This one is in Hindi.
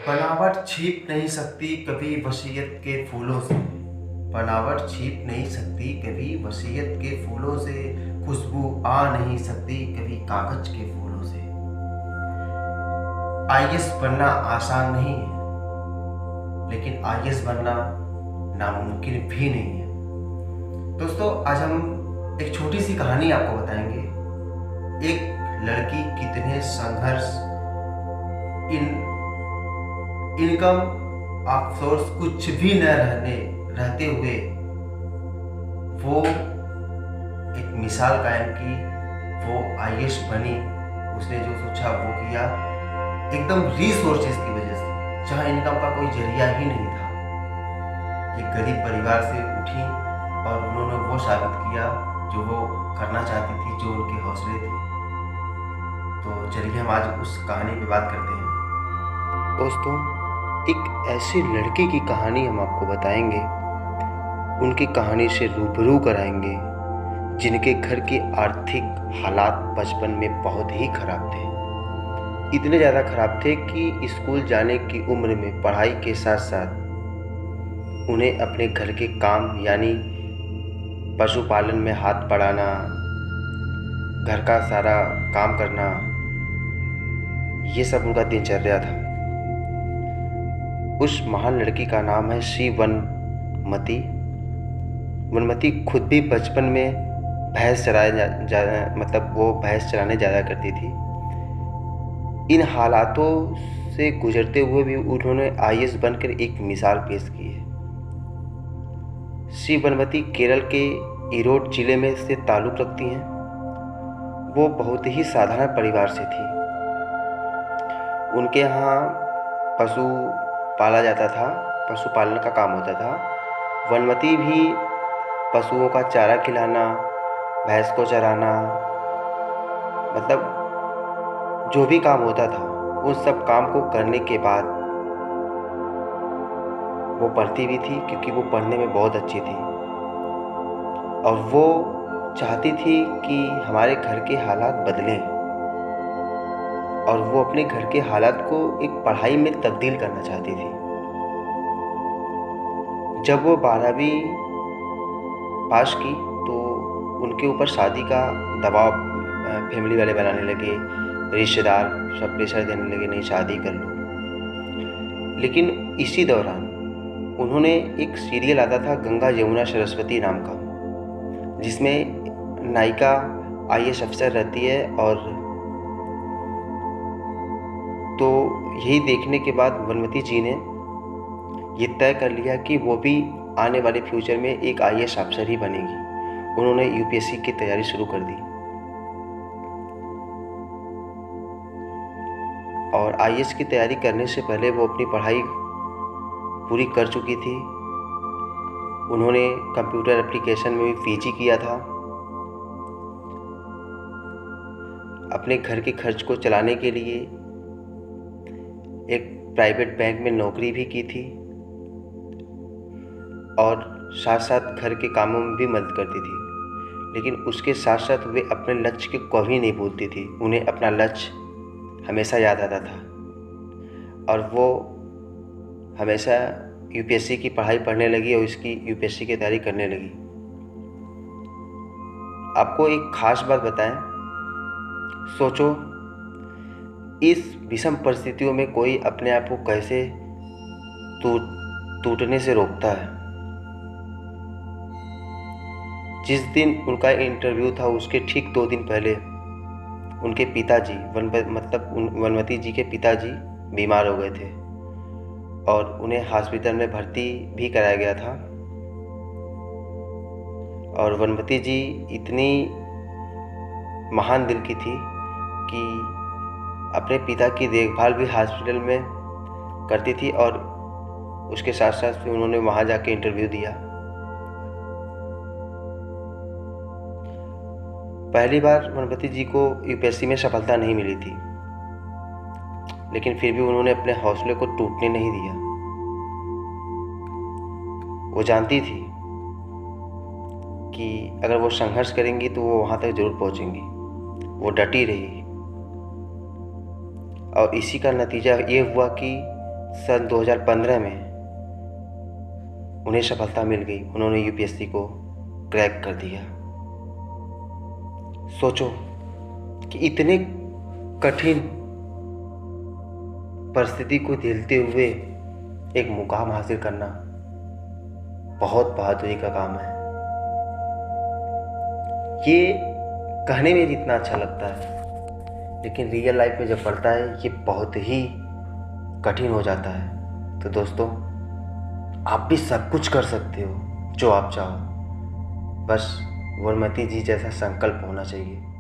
बनावट छिप नहीं सकती कभी वसीयत के फूलों से। बनावट छिप नहीं सकती कभी वसीयत के फूलों से। खुशबू आ नहीं सकती कभी कागज के फूलों से। आईएएस बनना आसान नहीं है, लेकिन आईएएस बनना नामुमकिन भी नहीं है। दोस्तों, आज हम एक छोटी सी कहानी आपको बताएंगे। एक लड़की कितने संघर्ष, इनकम ऑफ सोर्स कुछ भी न रहते हुए वो एक मिसाल कायम की। वो आईएएस बनी। उसने जो सोचा वो किया, एकदम रिसोर्सेज की वजह से, जहाँ इनकम का कोई जरिया ही नहीं था। एक गरीब परिवार से उठी और उन्होंने वो साबित किया जो वो करना चाहती थी, जो उनके हौसले थे। तो चलिए हम आज उस कहानी पे बात करते हैं। दोस्तों, एक ऐसी लड़की की कहानी हम आपको बताएंगे, उनकी कहानी से रूबरू कराएंगे जिनके घर के आर्थिक हालात बचपन में बहुत ही खराब थे। इतने ज़्यादा खराब थे कि स्कूल जाने की उम्र में पढ़ाई के साथ साथ उन्हें अपने घर के काम यानी पशुपालन में हाथ बढ़ाना, घर का सारा काम करना, ये सब उनका दिनचर्या था। उस महान लड़की का नाम है श्री वनमती। वनमती खुद भी बचपन में भैंस वो भैंस चराने जाया करती थी। इन हालातों से गुजरते हुए भी उन्होंने आईएएस बनकर एक मिसाल पेश की है। श्री वनमती केरल के ईरोड जिले में से ताल्लुक़ रखती हैं। वो बहुत ही साधारण परिवार से थी। उनके यहाँ पशु पाला जाता था, पशुपालन का काम होता था। वनमती भी पशुओं का चारा खिलाना, भैंस को चराना, मतलब जो भी काम होता था, उस सब काम को करने के बाद वो पढ़ती भी थी, क्योंकि वो पढ़ने में बहुत अच्छी थी। और वो चाहती थी कि हमारे घर के हालात बदलें, और वो अपने घर के हालात को एक पढ़ाई में तब्दील करना चाहती थी। जब वो 12वीं पास की तो उनके ऊपर शादी का दबाव फैमिली वाले बनाने लगे, रिश्तेदार सब प्रेशर देने लगे, नहीं शादी कर लो। लेकिन इसी दौरान उन्होंने एक सीरियल आता था गंगा यमुना सरस्वती नाम का, जिसमें नायिका आईएएस अफसर रहती है। और तो यही देखने के बाद वनमती जी ने ये तय कर लिया कि वो भी आने वाले फ्यूचर में एक आईएएस अफसर ही बनेगी। उन्होंने यूपीएससी की तैयारी शुरू कर दी और आईएएस की तैयारी करने से पहले वो अपनी पढ़ाई पूरी कर चुकी थी। उन्होंने कंप्यूटर एप्लीकेशन में भी पीजी किया था। अपने घर के खर्च को चलाने के लिए एक प्राइवेट बैंक में नौकरी भी की थी और साथ साथ घर के कामों में भी मदद करती थी। लेकिन उसके साथ साथ वे अपने लक्ष्य को कभी नहीं भूलती थी। उन्हें अपना लक्ष्य हमेशा याद आता था और वो हमेशा यूपीएससी की पढ़ाई पढ़ने लगी और इसकी यूपीएससी की तैयारी करने लगी। आपको एक खास बात बताएं, सोचो इस विषम परिस्थितियों में कोई अपने आप को कैसे टूटने से रोकता है। जिस दिन उनका इंटरव्यू था उसके ठीक 2 दिन पहले उनके पिताजी वनमती जी के पिताजी बीमार हो गए थे और उन्हें हॉस्पिटल में भर्ती भी कराया गया था। और वनमती जी इतनी महान दिल की थी कि अपने पिता की देखभाल भी हॉस्पिटल में करती थी और उसके साथ साथ फिर उन्होंने वहाँ जाके इंटरव्यू दिया। पहली बार वनमती जी को यूपीएससी में सफलता नहीं मिली थी, लेकिन फिर भी उन्होंने अपने हौसले को टूटने नहीं दिया। वो जानती थी कि अगर वो संघर्ष करेंगी तो वो वहाँ तक जरूर पहुँचेंगी। वो डटी रही और इसी का नतीजा ये हुआ कि सन 2015 में उन्हें सफलता मिल गई, उन्होंने यूपीएससी को क्रैक कर दिया। सोचो कि इतने कठिन परिस्थिति को झेलते हुए एक मुकाम हासिल करना बहुत बहादुरी का काम है। ये कहने में जितना अच्छा लगता है, लेकिन रियल लाइफ में जब पड़ता है ये बहुत ही कठिन हो जाता है। तो दोस्तों, आप भी सब कुछ कर सकते हो जो आप चाहो, बस वनमती जी जैसा संकल्प होना चाहिए।